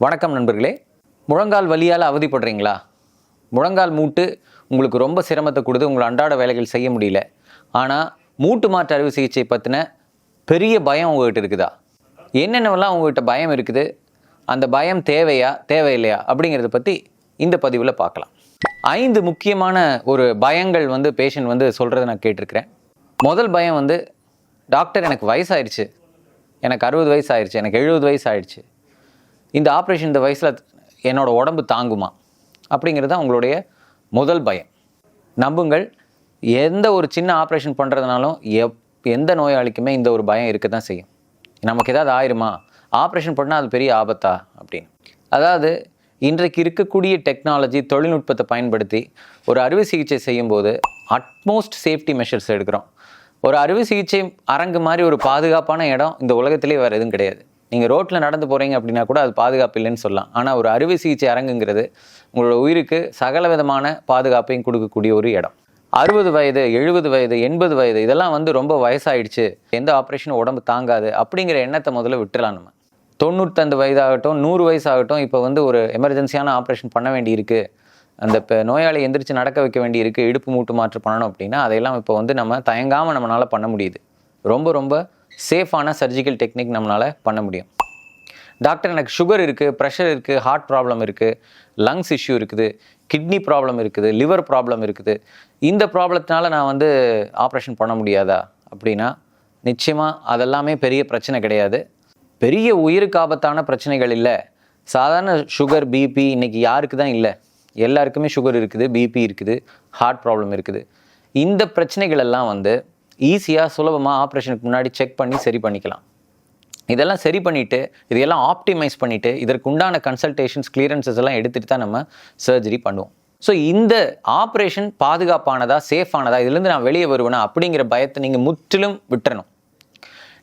வணக்கம் நண்பர்களே. முழங்கால் வலியால் அவதிப்படுறீங்களா? முழங்கால் மூட்டு உங்களுக்கு ரொம்ப சிரமத்தை கொடுத்து உங்களை அன்றாட வேலைகள் செய்ய முடியல. ஆனால் மூட்டு மாற்று அறுவை சிகிச்சை பற்றின பெரிய பயம் உங்கள்கிட்ட இருக்குதா? என்னென்னவெல்லாம் உங்கள்கிட்ட பயம் இருக்குது, அந்த பயம் தேவையா தேவையில்லையா அப்படிங்கிறத பற்றி இந்த பதிவில் பார்க்கலாம். 5 முக்கியமான ஒரு பயங்கள் பேஷண்ட் சொல்கிறத நான் கேட்டிருக்கிறேன். முதல் பயம் டாக்டர் எனக்கு வயசாயிடுச்சு, எனக்கு 60 வயசு ஆயிடுச்சு, எனக்கு 70 வயசு ஆயிடுச்சு, இந்த ஆப்ரேஷன் இந்த வயசில் என்னோட உடம்பு தாங்குமா அப்படிங்கிறது தான் உங்களுடைய முதல் பயம். நம்புங்கள், எந்த ஒரு சின்ன ஆப்ரேஷன் பண்ணுறதுனாலும் எந்த நோயாளிக்குமே இந்த ஒரு பயம் இருக்க தான் செய்யும். நமக்கு ஏதாவது ஆயிருமா, ஆப்ரேஷன் பண்ணால் அது பெரிய ஆபத்தா அப்படின்னு. அதாவது இன்றைக்கு இருக்கக்கூடிய டெக்னாலஜி தொழில்நுட்பத்தை பயன்படுத்தி ஒரு அறுவை சிகிச்சை செய்யும்போது அட்மோஸ்ட் சேஃப்டி மெஷர்ஸ் எடுக்கிறோம். ஒரு அறுவை சிகிச்சை அரங்கு மாதிரி ஒரு பாதுகாப்பான இடம் இந்த உலகத்திலே வேறு எதுவும் கிடையாது. நீங்கள் ரோட்டில் நடந்து போகிறீங்க அப்படின்னா கூட அது பாதுகாப்பு இல்லைன்னு சொல்லலாம். ஆனால் ஒரு அறுவை சிகிச்சை அரங்குங்கிறது உங்களோட உயிருக்கு சகல விதமான பாதுகாப்பையும் கொடுக்கக்கூடிய ஒரு இடம். 60 வயது, 70 வயது, 80 வயது இதெல்லாம் ரொம்ப வயசாயிடுச்சு, எந்த ஆப்ரேஷனும் உடம்பு தாங்காது அப்படிங்கிற எண்ணத்தை முதல்ல விட்டுலாம். நம்ம 95 வயதாகட்டும், 100 வயசாகட்டும், இப்போ ஒரு எமர்ஜென்சியான ஆப்ரேஷன் பண்ண வேண்டியிருக்கு, அந்த நோயாளி எந்திரிச்சு நடக்க வைக்க வேண்டியிருக்கு, இடுப்பு மூட்டு மாற்று பண்ணணும் அப்படின்னா அதையெல்லாம் இப்போ நம்ம தயங்காமல் நம்மளால் பண்ண முடியுது. ரொம்ப சேஃபான சர்ஜிக்கல் டெக்னிக் நம்மளால் பண்ண முடியும். டாக்டர் எனக்கு சுகர் இருக்குது, ப்ரெஷர் இருக்குது, ஹார்ட் ப்ராப்ளம் இருக்குது, லங்ஸ் இஷ்யூ இருக்குது, கிட்னி ப்ராப்ளம் இருக்குது, லிவர் ப்ராப்ளம் இருக்குது, இந்த ப்ராப்ளத்தினால நான் ஆப்ரேஷன் பண்ண முடியாதா அப்படின்னா நிச்சயமாக அதெல்லாமே பெரிய பிரச்சனை கிடையாது. பெரிய உயிருக்கு ஆபத்தான பிரச்சனைகள் இல்லை. சாதாரண சுகர், பிபி இன்றைக்கி யாருக்கு தான் இல்லை? எல்லாருக்குமே சுகர் இருக்குது, பிபி இருக்குது, ஹார்ட் ப்ராப்ளம் இருக்குது. இந்த பிரச்சனைகள் எல்லாம் ஈஸியாக சுலபமாக ஆப்ரேஷனுக்கு முன்னாடி செக் பண்ணி சரி பண்ணிக்கலாம். இதெல்லாம் சரி பண்ணிவிட்டு இதையெல்லாம் ஆப்டிமைஸ் பண்ணிவிட்டு இதற்கு உண்டான கன்சல்டேஷன்ஸ், கிளியரன்சஸ் எல்லாம் எடுத்துகிட்டு தான் நம்ம சர்ஜரி பண்ணுவோம். ஸோ இந்த ஆப்ரேஷன் பாதுகாப்பானதா, சேஃபானதா, இதுலேருந்து நான் வெளியே வருவேனா அப்படிங்கிற பயத்தை நீங்கள் முற்றிலும் விட்டுறணும்.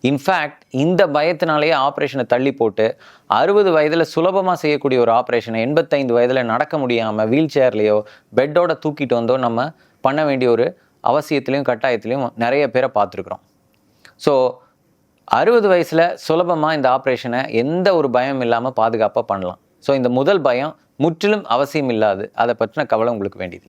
இன்ஃபேக்ட் இந்த பயத்தினாலேயே ஆப்ரேஷனை தள்ளி போட்டு 60 வயதில் சுலபமாக செய்யக்கூடிய ஒரு ஆப்ரேஷனை 85 வயதில் நடக்க முடியாமல் வீல் சேர்லேயோ பெட்டோட தூக்கிட்டு வந்தோ நம்ம பண்ண வேண்டிய ஒரு அவசியத்துலேயும் கட்டாயத்துலேயும் நிறைய பேரை பார்த்துருக்குறோம். ஸோ 60 வயசில் சுலபமாக இந்த ஆப்ரேஷனை எந்த ஒரு பயம் இல்லாமல் பாதுகாப்பாக பண்ணலாம். ஸோ இந்த முதல் பயம் முற்றிலும் அவசியம் இல்லாது, அதை பற்றின கவலை உங்களுக்கு வேண்டியது.